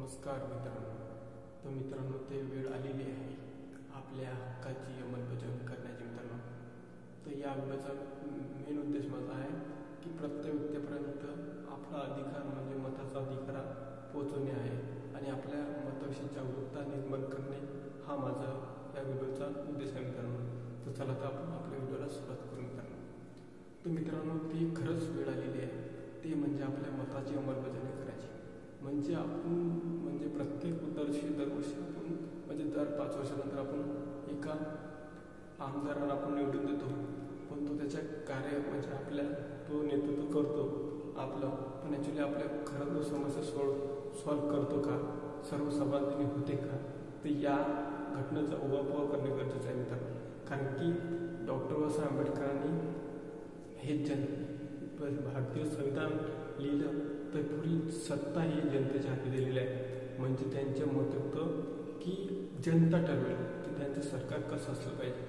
नमस्कार मित्रांनो. तर मित्रांनो, ते वेळ आलेली आहे आपल्या हक्काची अंमलबजावणी करण्याची मित्रांनो. तर या व्हिडिओचा मेन उद्देश माझा आहे की प्रत्येक व्यक्तीपर्यंत आपला अधिकार म्हणजे मताचा अधिकार पोहोचवणे आहे आणि आपल्या मताविषयी जागरूकता निर्माण करणे हा माझा या व्हिडिओचा उद्देश आहे मित्रांनो. तर चला तर आपण आपल्या व्हिडिओला सुरुवात करू मित्रांनो. तर मित्रांनो, ती खरंच वेळ आलेली आहे, ते म्हणजे आपल्या मताची अंमलबजावणी करायची. म्हणजे आपण म्हणजे प्रत्येक दरवर्षी आपण म्हणजे दर 5 वर्षानंतर आपण एका आमदाराला आपण निवडून देतो, पण तो त्याच्या कार्य म्हणजे आपल्या तो नेतृत्व करतो आपलं, पण ॲक्च्युली आपल्या खरं तो समस्या सॉल्व करतो का, सर्व समाधानी होते का, तर या घटनेचा उहापोह करणे गरजेचं आहे मित्रांनो. कारण की डॉक्टर बाबासाहेब आंबेडकरांनी हे भारतीय संविधान लिहिलं तर पुरी सत्ता ही जनतेच्या हाती दिलेली आहे. म्हणजे त्यांचे मत होतं की जनता ठरवेल की त्यांचं सरकार कसं असलं पाहिजे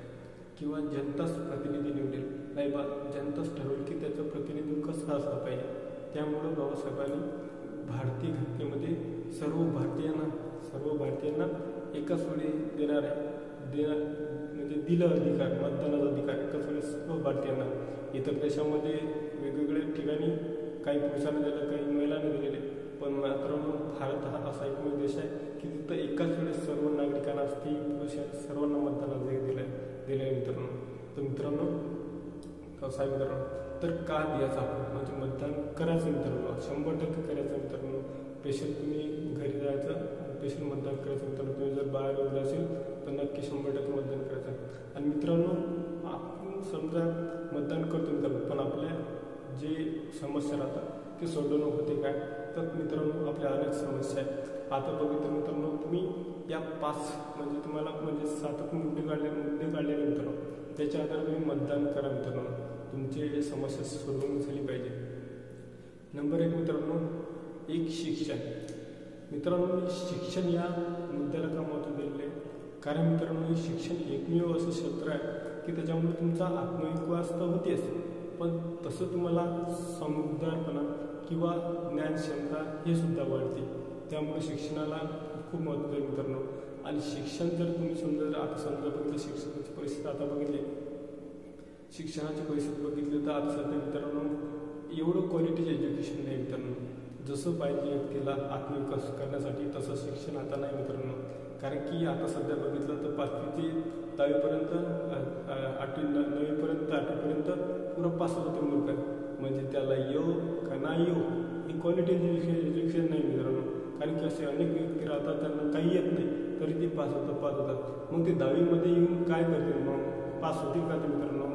किंवा जनताच प्रतिनिधी निवडेल, नाही बा जनताच ठरवेल की त्याचं प्रतिनिधित्व कसं असलं पाहिजे. त्यामुळं बाबासाहेबांनी भारतीय घटनेमध्ये सर्व भारतीयांना एकाच वेळी म्हणजे दिलं अधिकार, मतदानाचा अधिकार एकाच वेळी सर्व भारतीयांना. इतर देशामध्ये वेगवेगळ्या ठिकाणी काही पुरुषांना दिलं, काही महिलांना दिलेले, पण मात्र भारत हा असा एकमेव देश आहे की तिथं एकाच वेळेस सर्व नागरिकांना, स्त्री पुरुष सर्वांना मतदानाचा दिलं आहे मित्रांनो. तर मित्रांनो, कसं आहे मित्रांनो, तर का द्यायचं आपण म्हणजे मतदान करायचं मित्रांनो, 100% करायचं मित्रांनो. स्पेशल तुम्ही घरी जायचं आणि स्पेशल मतदान करायचं मित्रांनो. तुम्ही जर बाहेर वगैरे असेल तर नक्की 100% मतदान करायचं. आणि मित्रांनो, आपण समजा मतदान करतो मित्रांनो, पण आपल्या जे समस्या राहतात ते सोडवणं होते काय, तर मित्रांनो आपल्या अनेक समस्या आहेत. आता बघितलं मित्रांनो, तुम्ही या 5 म्हणजे तुम्हाला म्हणजे 7 मुद्दे काढले मित्रांनो, त्याच्या आधारे तुम्ही मतदान करा मित्रांनो. तुमची समस्या सोडवून झाली पाहिजे. नंबर 1 मित्रांनो, एक शिक्षण. मित्रांनो, शिक्षण या मुद्द्याला का महत्त्व दिलेलं आहे, कारण मित्रांनो शिक्षण एकमेव असं क्षेत्र आहे की त्याच्यामुळे तुमचा आत्मविश्वास तर होतेच, पण तसं तुम्हाला समजदारपणा किंवा ज्ञानक्षमता हे सुद्धा वाढते. त्यामुळे शिक्षणाला खूप महत्त्व आहे मित्रांनो. आणि शिक्षण जर तुम्ही समजा बघितलं शिक्षणाची परिस्थिती आता बघितली, शिक्षणाची परिस्थिती बघितली तर आता सध्या मित्रांनो एवढं क्वालिटीचं एज्युकेशन नाही मित्रांनो. जसं पाहिजे व्यक्तीला आत्मविकास करण्यासाठी तसं शिक्षण आता नाही मित्रांनो. कारण की आता सध्या बघितलं तर 5वी ते 10वीपर्यंत 8वीपर्यंत पुरा पास होते मुलं, म्हणजे त्याला का नाही ही क्वालिटी एज्युकेशन नाही मित्रांनो. कारण की असे अनेक व्यक्ती राहतात त्यांना काही येत नाही तरी ते पास होतात. मग ते 10वीमध्ये येऊन काय करतील, मग पास होतील का ते मित्रांनो.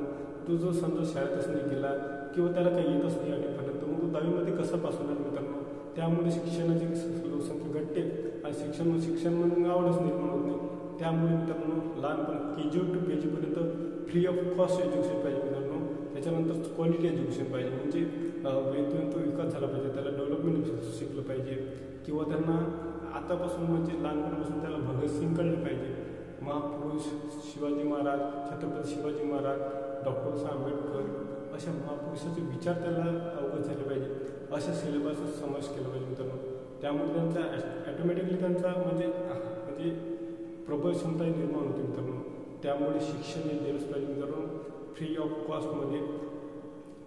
तो जो समजा शाळेतच नाही गेला किंवा त्याला काही येतच नाही आठवीपर्यंत, मग तो 10वीमध्ये कसा पास होणार मित्रांनो. त्यामुळे शिक्षणाची लोकसंख्या घटते आणि शिक्षण म्हणून आवडच निर्माण होत नाही. त्यामुळे मित्रांनो लहानपण KG to PGपर्यंत फ्री ऑफ कॉस्ट एज्युकेशन पाहिजे मित्रांनो. त्याच्यानंतर क्वालिटी एज्युकेशन पाहिजे, म्हणजे तो विकास झाला पाहिजे, त्याला डेव्हलपमेंट शिकलं पाहिजे किंवा त्यांना आतापासून म्हणजे लहानपणापासून त्याला भगतसिंग कळलं पाहिजे. महापुरुष शिवाजी महाराज, छत्रपती शिवाजी महाराज, डॉक्टर बाबासाहेब आंबेडकर अशा महापुरुषाचे विचार त्याला अवगत झाले पाहिजे. अशा सिलेबसचा समावेश केला पाहिजे मित्रांनो. त्यामुळे त्यांचा ॲटोमॅटिकली त्यांचा म्हणजे प्रबळ क्षमता निर्माण होते मित्रांनो. त्यामुळे शिक्षण हे दिलंच पाहिजे मित्रांनो, फ्री ऑफ कॉस्टमध्ये.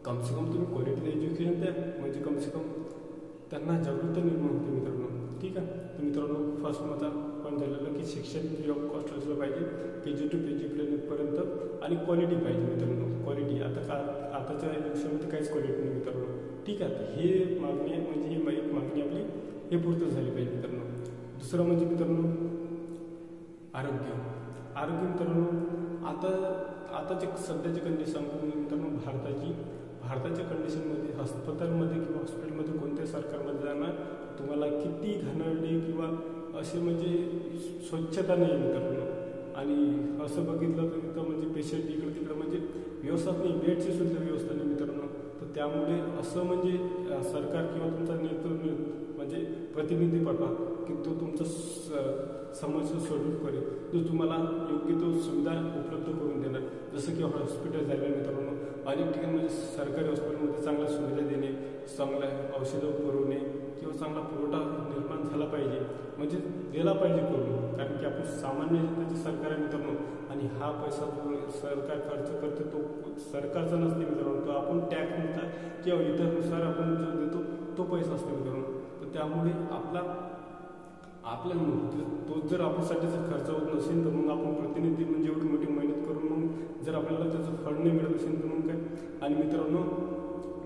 कमसे कम तुम्ही क्वालिटी एज्युकेशन द्या, म्हणजे कमसे कम त्यांना जागरूकता निर्माण होते मित्रांनो. ठीक आहे. तर मित्रांनो, फर्स्ट माझा पॉईंट झालेलं की शिक्षण फ्री ऑफ कॉस्ट असलं पाहिजे KG to PGपर्यंत आणि क्वालिटी पाहिजे मित्रांनो. क्वालिटी आताच्या एज्युकेशनमध्ये काहीच क्वालिटी नाही मित्रांनो. ठीक आहे. हे मागणी म्हणजे ही एक मागणी आपली हे पूर्ण झाली पाहिजे मित्रांनो. दुसरं म्हणजे मित्रांनो आरोग्य मित्रांनो. आताचे सध्याची कंडिशन मित्रांनो भारताच्या कंडिशनमध्ये हॉस्पिटलमध्ये किंवा हॉस्पिटलमध्ये कोणत्या सरकारमध्ये जाणार तुम्हाला किती घाणेरडे किंवा असे म्हणजे स्वच्छता नाही मित्रांनो. आणि असं बघितलं तर तिथं म्हणजे पेशंट इकडं तिकडं म्हणजे व्यवस्था नाही, बेडची सुद्धा व्यवस्था नाही मित्रांनो. तर त्यामुळे असं म्हणजे सरकार किंवा तुमचा नेतृत्व म्हणजे प्रतिनिधी पाठवा की तो तुमचं समस्या सोडून करेल, जो तुम्हाला योग्य तो सुविधा उपलब्ध करून देणार. जसं की हॉस्पिटल झाले मित्रांनो, अनेक ठिकाणी म्हणजे सरकारी हॉस्पिटलमध्ये चांगल्या सुविधा देणे, चांगल्या औषधं पुरवणे किंवा चांगला पुरवठा निर्माण झाला पाहिजे. म्हणजे दिला पाहिजे करून, कारण की आपण सामान्य जनतेचे सरकार आहे मित्रांनो, आणि हा पैसा जो सरकार खर्च करतो तो सरकारचा नसते मित्रांनो, तो आपण टॅक्सनुसार किंवा इतरनुसार आपण जो देतो तो पैसा असतो मित्रांनो. तर त्यामुळे आपल्या तो जर आपल्यासाठी जर खर्च होत नसेल तर मग आपण प्रतिनिधी म्हणजे एवढी मोठी मेहनत करून मग जर आपल्याला त्याचं फळ नाही मिळत असेल तर मग काय. आणि मित्रांनो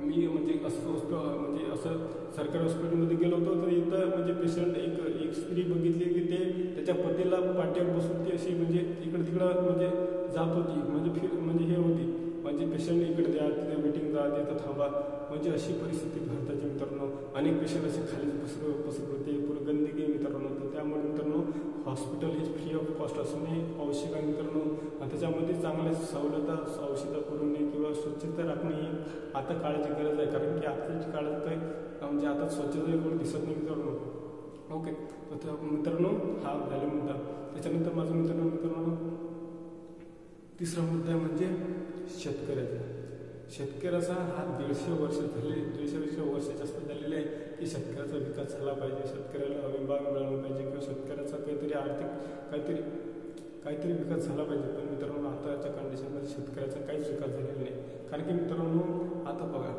मी म्हणजे असं सरकारी हॉस्पिटलमध्ये गेलो होतो, तर इथं म्हणजे पेशंट एक स्त्री बघितली की ते त्याच्या पतीला पाठीवर बसून ती अशी म्हणजे इकडं तिकडं म्हणजे जात होती, म्हणजे हे होती, म्हणजे पेशंट इकडे द्या, तिथे वेटिंग जा, तिथं थांबा, म्हणजे अशी परिस्थिती भारताची मित्रांनो. अनेक पेशंट असे खाली पसरत होते, पूर्ण गंदगी मित्रांनो. तर त्यामुळे मित्रांनो हॉस्पिटल हे फ्री ऑफ कॉस्ट असणे आवश्यक आहे मित्रांनो. आणि त्याच्यामध्ये चांगल्या सवलत औषधं पुरवणे किंवा स्वच्छता राखणे ही आता काळाची गरज आहे, कारण की आताच्या काळात काय म्हणजे आता स्वच्छता एवढं दिसत नाही मित्रांनो. ओके, तर मित्रांनो हा झाला मुद्दा. त्याच्यानंतर माझा मित्रांनो तिसरा मुद्दा म्हणजे शेतकऱ्याचा हा 150 वर्ष जास्त झालेले आहे की शेतकऱ्याचा विकास झाला पाहिजे, शेतकऱ्याला हमीभाव मिळाला पाहिजे किंवा शेतकऱ्याचा काहीतरी आर्थिक काहीतरी विकास झाला पाहिजे. पण मित्रांनो आताच्या कंडिशनमध्ये शेतकऱ्याचा काहीच विकास झालेला नाही. कारण की मित्रांनो आता बघा,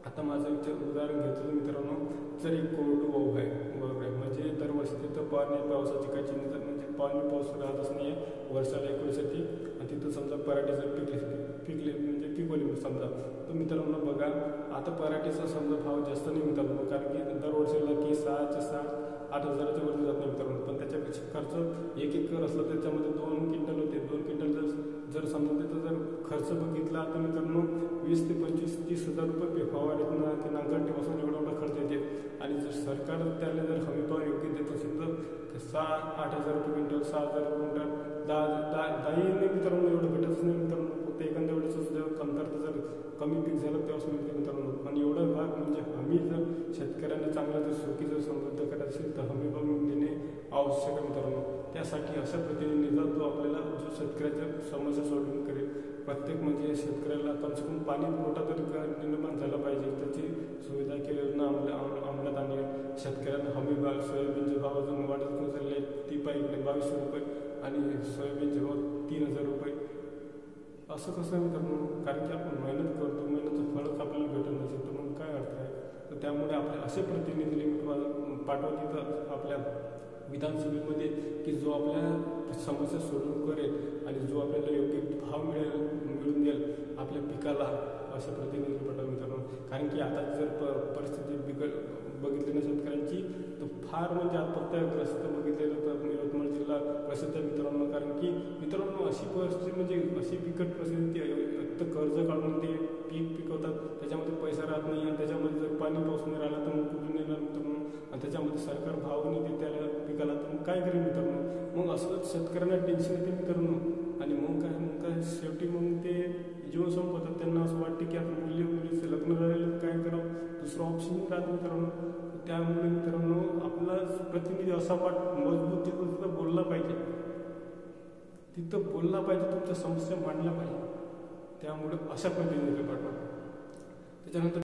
आता माझं उदाहरण घेतो मित्रांनो, जर एक कोरडवाहू आहे बरोबर आहे, म्हणजे दरवर्षी तिथं पावसाची काही चिंता म्हणजे पाऊस राहतच नाही आहे वर्षाला एक वर्षाची, आणि तिथं समजा पराठी जर पिकवली समजा, तर मित्रांनो बघा आता पराठीचा समजा भाव जास्त नाही मित्रांनो, कारण की दरवर्षीला की 6,000-8,000च्या वरती जात नाही मित्रांनो. पण त्याच्यापेक्षा खर्च एक एकर असला त्याच्यामध्ये 2 क्विंटल होते. 2 क्विंटल जर समजा त्याचा जर खर्च बघितला तर मित्रांनो 20 ते 25-30 हजार रुपये फवारणीतना ते नांगरटीपासून एवढा खर्च येते. आणि जर सरकार त्याला जर हमीभाव योग्य देत असेल तर 6,000-8,000 रुपये क्विंटल, 6,000 क्विंटल, 10 मित्रांनो एवढं भेटतच नाही मित्रांनो. फक्त एखाद्या वेळेस जर कमतरता जर कमी पीक झालं तेव्हाच मिळते मित्रांनो. आणि एवढं भाग म्हणजे हमी जर शेतकऱ्यांना चांगला जर सुखी जर समृद्ध करायचं असेल तर हमी भाव देणे आवश्यक आहे मित्रांनो. त्यासाठी अशा प्रतिनिधीचा जो आपल्याला जो शेतकऱ्याच्या समस्या सोडवून करेल. प्रत्येक म्हणजे शेतकऱ्याला कम से कम पाणी पुरवठा तरी निर्माण झाला पाहिजे, त्याची सुविधा केली योजना अंमलात आणली. शेतकऱ्यांना हमी भाव, सोयाबीनचे भाव अजून वाढत नसले ती पाहिजे 2200 रुपये आणि सोयाबीनचे भाव 3,000 रुपये. असं कसं मित्रांनो, कारण की आपण मेहनत करतो, मेहनतीचं फळच आपल्याला भेटत नसेल तर मग काय अर्थ आहे. तर त्यामुळे आपले असे प्रतिनिधी पाठवत तिथं आपल्या विधानसभेमध्ये की जो आपल्या समस्या सोडवून करेल आणि जो आपल्याला योग्य भाव मिळून देईल आपल्या पिकाला, असे प्रतिनिधी पाठवा मित्रांनो. कारण की आता जर परिस्थिती बघितली ना शेतकऱ्यांची तर फार म्हणजे आत्महत्याग्रस्त बघितलेलं तर यवतमाळ जिल्हा प्रसिद्ध मित्रांनो. कारण की मित्रांनो अशी परिस्थिती म्हणजे अशी बिकट परिस्थिती, तर कर्ज काढून ते पीक पिकवतात, त्याच्यामध्ये पैसा राहत नाही, आणि त्याच्यामध्ये जर पाणी पाऊस नाही राहिला तर मग कुठून येणार मित्रांनो. आणि त्याच्यामध्ये सरकार भाव नाही देते त्याला पिकाला, तर मग काय करेल मित्रांनो. मग असं शेतकऱ्यांना टेन्शन येते मित्रांनो. आणि मग काय शेवटी मग ते जीवन संपवतात. त्यांना असं वाटतं की आता मुलीचं लग्न झालेलं काय करावं, दुसरं ऑप्शन राहत मित्रांनो. त्यामुळे मित्रांनो आपला प्रतिनिधी असा मजबूत तिथं बोलला पाहिजे, तुमच्या समस्या मांडल्या पाहिजे. त्यामुळे अशा प्रतिनिधी पाठवा. त्याच्यानंतर